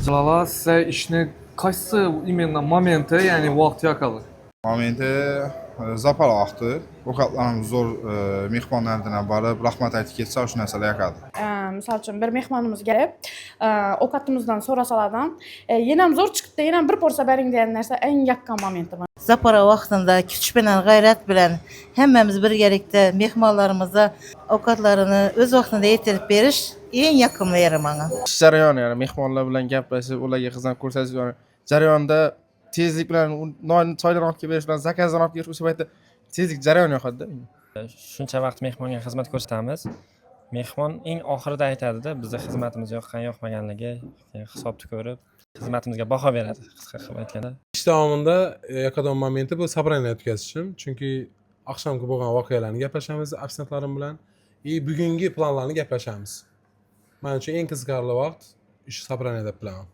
Jalala sizə işini qaysı imенно momenti, yəni vaxt yakalı? Momenti zapal axtı. O qatlarımız zor mehman ərdinə barıb, rahmat aytib getsə, şu nəsələ yakadı. Misal üçün bir mehmanımız gəlib, ovqatımızdan sorasalardan, yenəm zor çıxdı, yenəm bir porsiya bərin deyənlərsə ən yakın momenti var. Zapara vaxtında küç bilən, qayrət bilən həmməmiz birgəlikdə mehmanlarımıza ovqatlarını öz vaxtında yetirib beriş ən yaxın verir mənə. İş jarayoni, yəni mehmonlar bilan gaplashib, ularga xizmat ko'rsatish jarayonida tezlik bilan choydan olib kelib berish bilan zakazdan olib kelish o'sha paytda tezlik jarayon yo'qadi-da. Shuncha vaqt mehmonga xizmat ko'rsatamiz. Mehmon eng oxirida aytadi-da, bizning xizmatimiz yoqmaganligi, hisobni ko'rib, xizmatimizga baho beradi, qisqa qilib aytganda. İş davamında yakadan momenti bu sabrani o'tkazishim. Chunki oqshomgi bo'lgan voqealarni gaplashamiz absentlarim bilan, bugungi planlarni gaplashamiz. Men uchun eng qiziqarli vaqt ish sabranida bilan.